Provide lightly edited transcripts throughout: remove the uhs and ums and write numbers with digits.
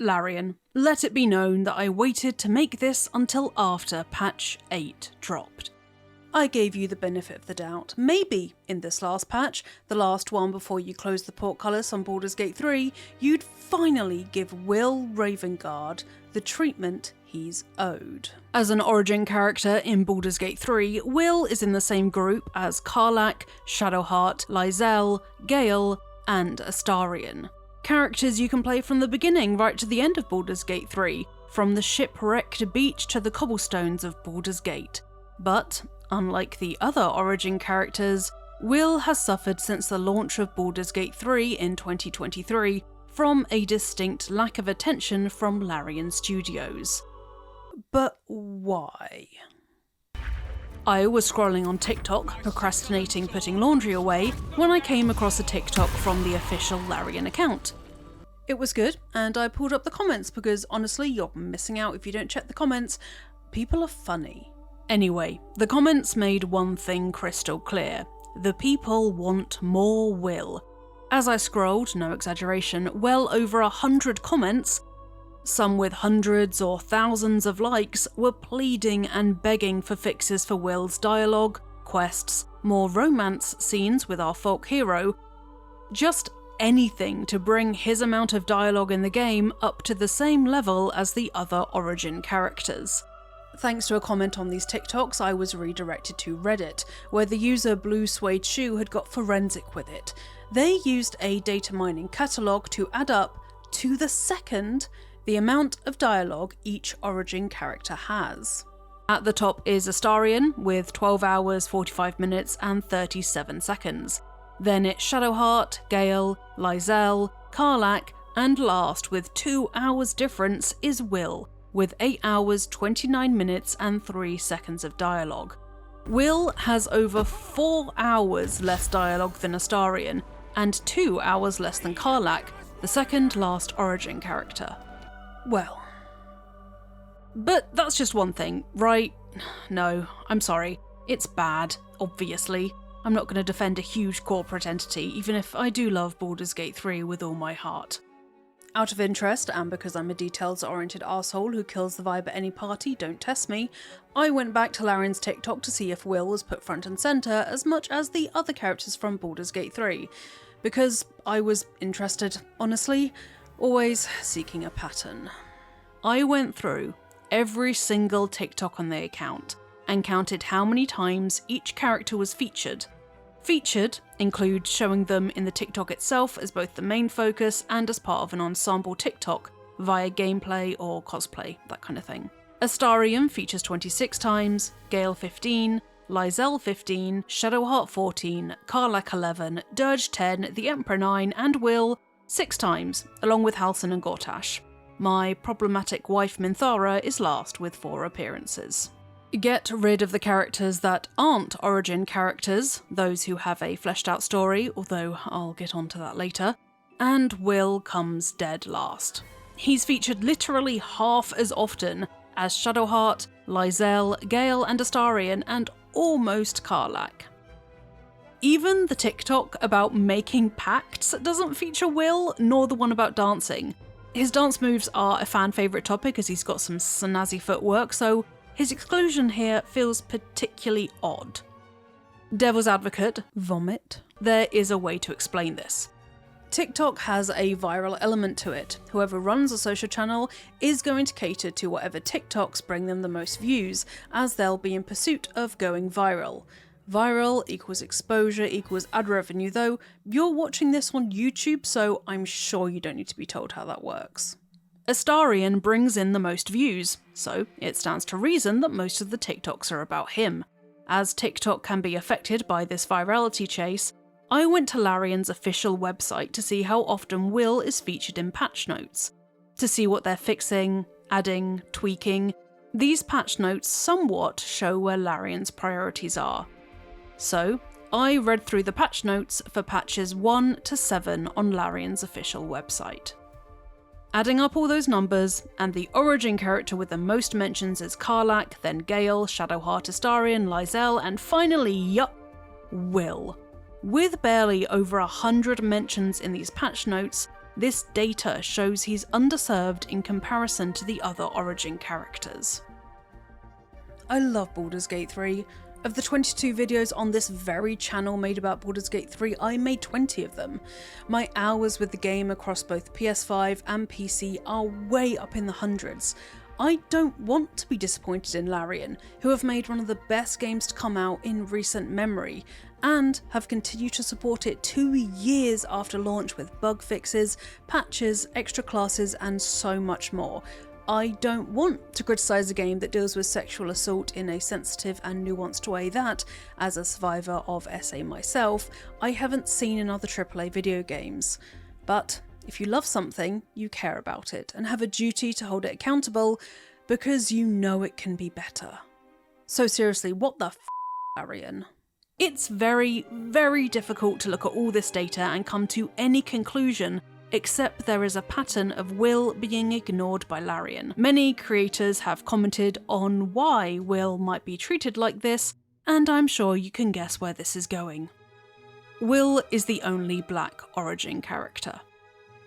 Larian, let it be known that I waited to make this until after patch 8 dropped. I gave you the benefit of the doubt. Maybe in this last patch, the last one before you close the portcullis on Baldur's Gate 3, you'd finally give Wyll Ravengard the treatment he's owed. As an origin character in Baldur's Gate 3, Wyll is in the same group as Karlach, Shadowheart, Lae'zel, Gale, and Astarion. Characters you can play from the beginning right to the end of Baldur's Gate 3, from the shipwrecked beach to the cobblestones of Baldur's Gate. But, unlike the other origin characters, Wyll has suffered since the launch of Baldur's Gate 3 in 2023 from a distinct lack of attention from Larian Studios. But why? I was scrolling on TikTok, procrastinating putting laundry away, when I came across a TikTok from the official Larian account. It was good, and I pulled up the comments because honestly, you're missing out if you don't check the comments. People are funny. Anyway, the comments made one thing crystal clear. The people want more Wyll. As I scrolled, no exaggeration, well over 100 comments, some with hundreds or thousands of likes, were pleading and begging for fixes for Wyll's dialogue, quests, more romance scenes with our folk hero, just anything to bring his amount of dialogue in the game up to the same level as the other origin characters. Thanks to a comment on these TikToks, I was redirected to Reddit, where the user Blue Suede Shoe had got forensic with it. They used a data mining catalogue to add up, to the second, the amount of dialogue each origin character has. At the top is Astarion, with 12 hours, 45 minutes and 37 seconds. Then it's Shadowheart, Gale, Lae'zel, Karlach, and last, with 2 hours difference, is Wyll, with 8 hours, 29 minutes and 3 seconds of dialogue. Wyll has over 4 hours less dialogue than Astarion, and 2 hours less than Karlach, the second last origin character. Well. But that's just one thing, right? No, I'm sorry. It's bad, obviously. I'm not going to defend a huge corporate entity, even if I do love Baldur's Gate 3 with all my heart. Out of interest, and because I'm a details-oriented arsehole who kills the vibe at any party, don't test me, I went back to Larian's TikTok to see if Wyll was put front and centre as much as the other characters from Baldur's Gate 3, because I was interested, honestly, always seeking a pattern. I went through every single TikTok on the account and counted how many times each character was featured. Featured include showing them in the TikTok itself as both the main focus and as part of an ensemble TikTok via gameplay or cosplay, that kind of thing. Astarion features 26 times, Gale 15, Lae'zel 15, Shadowheart 14, Karlach 11, Dirge 10, the Emperor 9, and Wyll 6 times, along with Halsin and Gortash. My problematic wife Minthara is last with 4 appearances. Get rid of the characters that aren't origin characters, those who have a fleshed out story, although I'll get onto that later, and Wyll comes dead last. He's featured literally half as often as Shadowheart, Lae'zel, Gale and Astarion, and almost Karlach. Even the TikTok about making pacts doesn't feature Wyll, nor the one about dancing. His dance moves are a fan favourite topic as he's got some snazzy footwork, so his exclusion here feels particularly odd. Devil's advocate, vomit, there is a way to explain this. TikTok has a viral element to it. Whoever runs a social channel is going to cater to whatever TikToks bring them the most views, as they'll be in pursuit of going viral. Viral equals exposure equals ad revenue, though you're watching this on YouTube, so I'm sure you don't need to be told how that works. Astarion brings in the most views, so it stands to reason that most of the TikToks are about him. As TikTok can be affected by this virality chase, I went to Larian's official website to see how often Wyll is featured in patch notes. To see what they're fixing, adding, tweaking, these patch notes somewhat show where Larian's priorities are. So, I read through the patch notes for patches 1 to 7 on Larian's official website. Adding up all those numbers, and the origin character with the most mentions is Karlach, then Gale, Shadowheart, Astarion, Lae'zel, and finally, yup, Wyll. With barely over 100 mentions in these patch notes, this data shows he's underserved in comparison to the other Origin characters. I love Baldur's Gate 3. Of the 22 videos on this very channel made about Baldur's Gate 3, I made 20 of them. My hours with the game across both PS5 and PC are way up in the hundreds. I don't want to be disappointed in Larian, who have made one of the best games to come out in recent memory, and have continued to support it 2 years after launch with bug fixes, patches, extra classes, and so much more. I don't want to criticise a game that deals with sexual assault in a sensitive and nuanced way that, as a survivor of SA myself, I haven't seen in other AAA video games. But if you love something, you care about it, and have a duty to hold it accountable, because you know it can be better. So seriously, what the f***, Larian? It's very, very difficult to look at all this data and come to any conclusion, except there is a pattern of Wyll being ignored by Larian. Many creators have commented on why Wyll might be treated like this, and I'm sure you can guess where this is going. Wyll is the only black Origin character.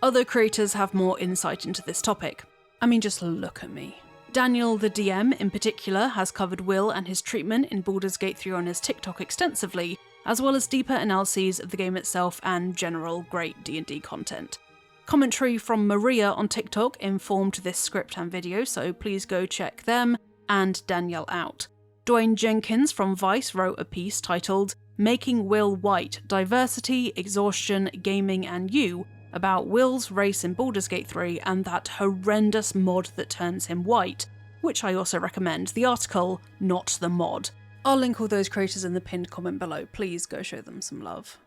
Other creators have more insight into this topic. I mean, just look at me. Daniel the DM in particular has covered Wyll and his treatment in Baldur's Gate 3 on his TikTok extensively, as well as deeper analyses of the game itself and general great D&D content. Commentary from Maria on TikTok informed this script and video, so please go check them and Danielle out. Dwayne Jenkins from Vice wrote a piece titled "Making Wyll White: Diversity, Exhaustion, Gaming and You" about Wyll's race in Baldur's Gate 3 and that horrendous mod that turns him white, which I also recommend the article, not the mod. I'll link all those creators in the pinned comment below, please go show them some love.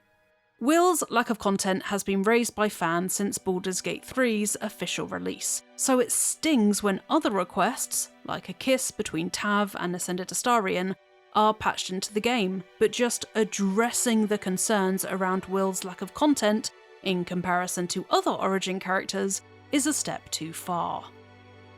Wyll's lack of content has been raised by fans since Baldur's Gate 3's official release, so it stings when other requests, like a kiss between Tav and Ascended Astarion, are patched into the game, but just addressing the concerns around Wyll's lack of content in comparison to other Origin characters is a step too far.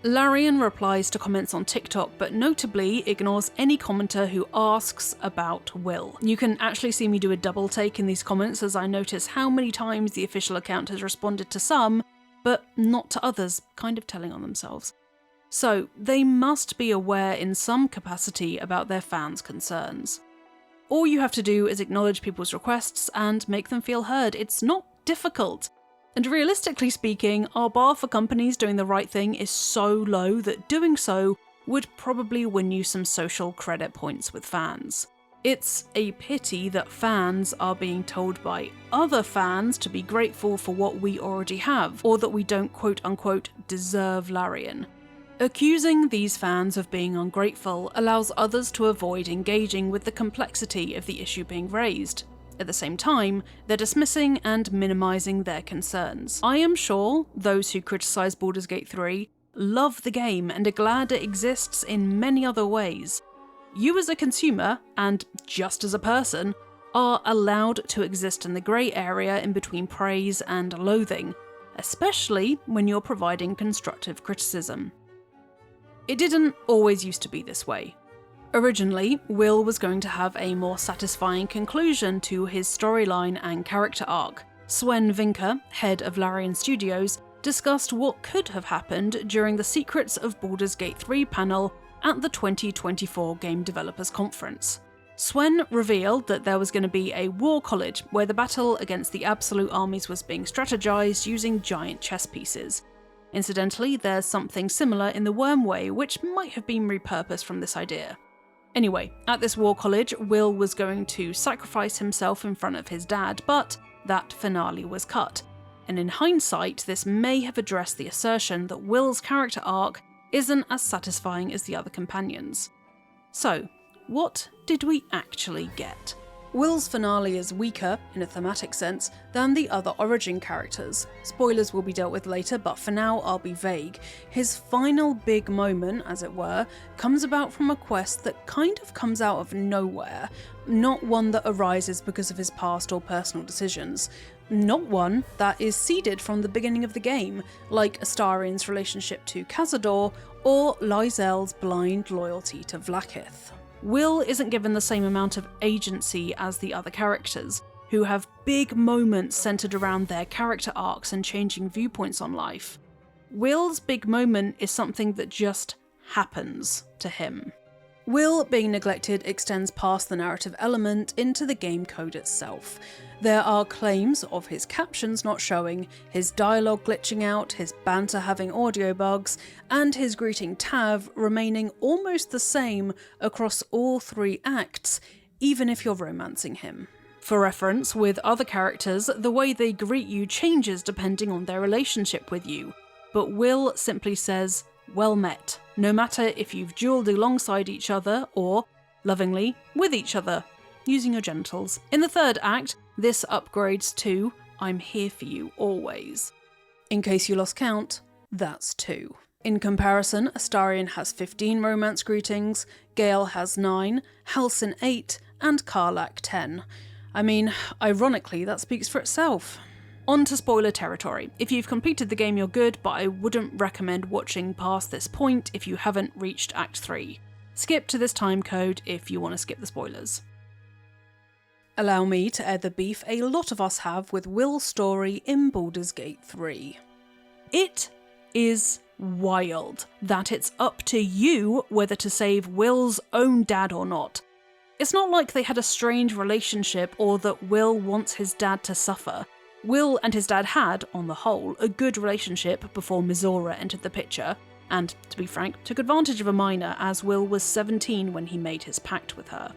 Larian replies to comments on TikTok, but notably ignores any commenter who asks about Wyll. You can actually see me do a double take in these comments as I notice how many times the official account has responded to some, but not to others, kind of telling on themselves. So they must be aware in some capacity about their fans' concerns. All you have to do is acknowledge people's requests and make them feel heard. It's not difficult. And realistically speaking, our bar for companies doing the right thing is so low that doing so would probably win you some social credit points with fans. It's a pity that fans are being told by other fans to be grateful for what we already have, or that we don't quote-unquote deserve Larian. Accusing these fans of being ungrateful allows others to avoid engaging with the complexity of the issue being raised. At the same time, they're dismissing and minimising their concerns. I am sure those who criticise Baldur's Gate 3 love the game and are glad it exists in many other ways. You as a consumer, and just as a person, are allowed to exist in the grey area in between praise and loathing, especially when you're providing constructive criticism. It didn't always used to be this way. Originally, Wyll was going to have a more satisfying conclusion to his storyline and character arc. Sven Vinker, head of Larian Studios, discussed what could have happened during the Secrets of Baldur's Gate 3 panel at the 2024 Game Developers Conference. Sven revealed that there was going to be a war college where the battle against the Absolute armies was being strategized using giant chess pieces. Incidentally, there's something similar in the Wormway, which might have been repurposed from this idea. Anyway, at this war college, Wyll was going to sacrifice himself in front of his dad, but that finale was cut. And in hindsight, this may have addressed the assertion that Wyll's character arc isn't as satisfying as the other companions. So, what did we actually get? Wyll's finale is weaker, in a thematic sense, than the other Origin characters. Spoilers will be dealt with later, but for now I'll be vague. His final big moment, as it were, comes about from a quest that kind of comes out of nowhere, not one that arises because of his past or personal decisions. Not one that is seeded from the beginning of the game, like Astarion's relationship to Cazador or Lysel's blind loyalty to Vlaakith. Wyll isn't given the same amount of agency as the other characters. who have big moments centered around their character arcs and changing viewpoints on life. Wyll's big moment is something that just happens to him. Wyll being neglected extends past the narrative element into the game code itself. There are claims of his captions not showing, his dialogue glitching out, his banter having audio bugs, and his greeting Tav remaining almost the same across all 3 acts, even if you're romancing him. For reference, with other characters, the way they greet you changes depending on their relationship with you, but Wyll simply says, "Well met," no matter if you've duelled alongside each other or, lovingly, with each other, using your genitals. In the 3rd act, this upgrades to, "I'm here for you always." In case you lost count, that's 2. In comparison, Astarion has 15 romance greetings, Gale has 9, Halsin 8, and Karlach 10. I mean, ironically, that speaks for itself. On to spoiler territory. If you've completed the game, you're good, but I wouldn't recommend watching past this point if you haven't reached Act 3. Skip to this time code if you want to skip the spoilers. Allow me to air the beef a lot of us have with Wyll's story in Baldur's Gate 3. It is wild that it's up to you whether to save Wyll's own dad or not. It's not like they had a strained relationship or that Wyll wants his dad to suffer. Wyll and his dad had, on the whole, a good relationship before Mizora entered the picture, and, to be frank, took advantage of a minor as Wyll was 17 when he made his pact with her.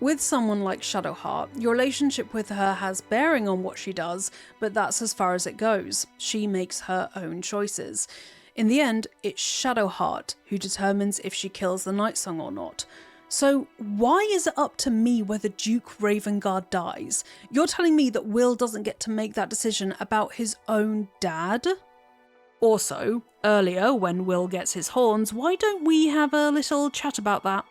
With someone like Shadowheart, your relationship with her has bearing on what she does, but that's as far as it goes. She makes her own choices. In the end, it's Shadowheart who determines if she kills the Nightsong or not. So why is it up to me whether Duke Ravengard dies? You're telling me that Wyll doesn't get to make that decision about his own dad? Also, earlier when Wyll gets his horns, why don't we have a little chat about that?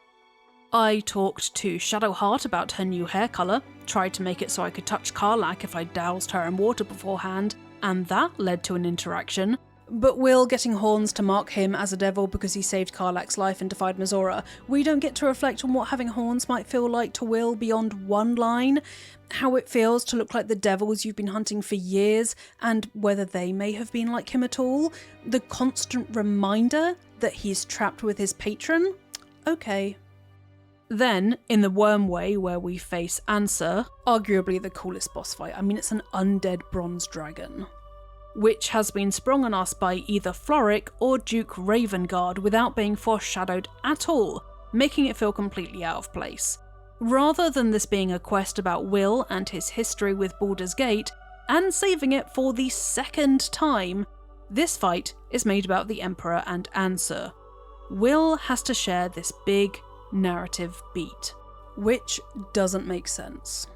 I talked to Shadowheart about her new hair colour, tried to make it so I could touch Karlach if I doused her in water beforehand, and that led to an interaction. But Wyll getting horns to mark him as a devil because he saved Karlach's life and defied Mizora, we don't get to reflect on what having horns might feel like to Wyll beyond one line, how it feels to look like the devils you've been hunting for years, and whether they may have been like him at all, the constant reminder that he's trapped with his patron. Okay. Then, in the Wormway where we face Ansur, arguably the coolest boss fight, I mean it's an undead bronze dragon, which has been sprung on us by either Floric or Duke Ravengard without being foreshadowed at all, making it feel completely out of place. Rather than this being a quest about Wyll and his history with Baldur's Gate, and saving it for the 2nd time, this fight is made about the Emperor and Ansur. Wyll has to share this big narrative beat, which doesn't make sense.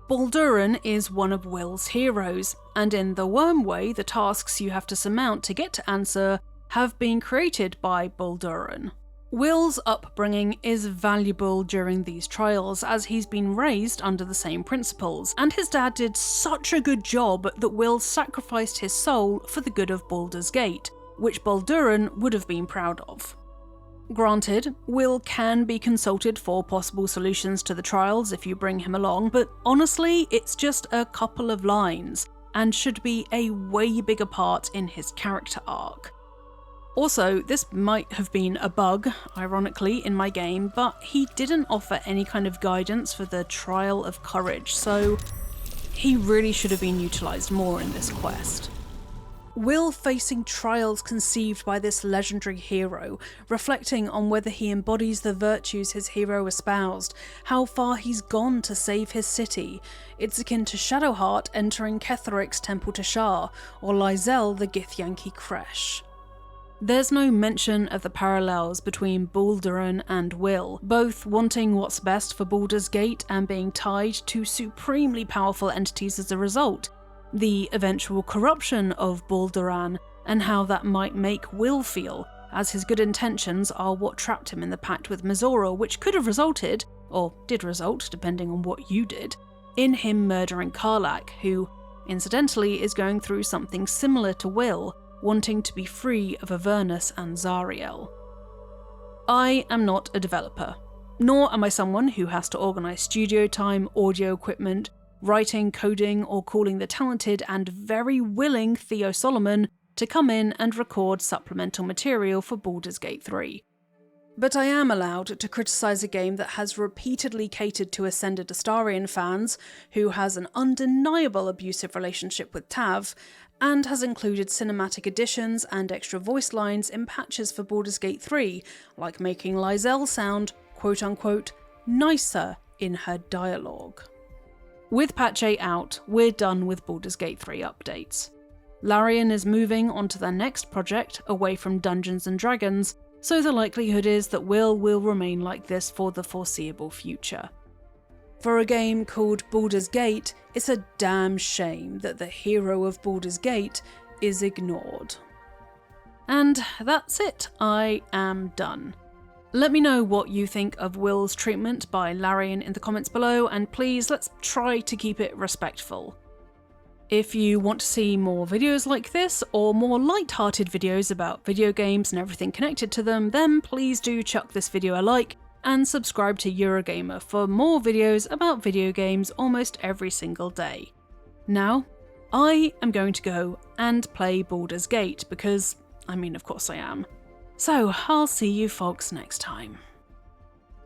Balduran is one of Wyll's heroes, and in the Wormway, the tasks you have to surmount to get to Ansur have been created by Balduran. Wyll's upbringing is valuable during these trials as he's been raised under the same principles, and his dad did such a good job that Wyll sacrificed his soul for the good of Baldur's Gate, which Balduran would have been proud of. Granted, Wyll can be consulted for possible solutions to the trials if you bring him along, but honestly, it's just a couple of lines, and should be a way bigger part in his character arc. Also, this might have been a bug, ironically, in my game, but he didn't offer any kind of guidance for the Trial of Courage, so he really should have been utilised more in this quest. Wyll facing trials conceived by this legendary hero, reflecting on whether he embodies the virtues his hero espoused, how far he's gone to save his city. It's akin to Shadowheart entering Ketheric's temple to Shar, or Lysel the Githyanki Kresh. There's no mention of the parallels between Balduran and Wyll, both wanting what's best for Baldur's Gate and being tied to supremely powerful entities as a result. The eventual corruption of Balduran, and how that might make Wyll feel, as his good intentions are what trapped him in the pact with Mizora, which could have resulted, or did result depending on what you did, in him murdering Karlach, who, incidentally, is going through something similar to Wyll, wanting to be free of Avernus and Zariel. I am not a developer, nor am I someone who has to organise studio time, audio equipment, writing, coding, or calling the talented and very willing Theo Solomon to come in and record supplemental material for Baldur's Gate 3. But I am allowed to criticise a game that has repeatedly catered to Ascended Astarion fans, who has an undeniable abusive relationship with Tav, and has included cinematic additions and extra voice lines in patches for Baldur's Gate 3, like making Lizelle sound, quote-unquote, nicer in her dialogue. With patch 8 out, we're done with Baldur's Gate 3 updates. Larian is moving on to their next project, away from Dungeons & Dragons, so the likelihood is that Wyll will remain like this for the foreseeable future. For a game called Baldur's Gate, it's a damn shame that the hero of Baldur's Gate is ignored. And that's it, I am done. Let me know what you think of Wyll's treatment by Larian in the comments below, and please let's try to keep it respectful. If you want to see more videos like this, or more light-hearted videos about video games and everything connected to them, then please do chuck this video a like, and subscribe to Eurogamer for more videos about video games almost every single day. Now, I am going to go and play Baldur's Gate, because, of course I am. So, I'll see you folks next time.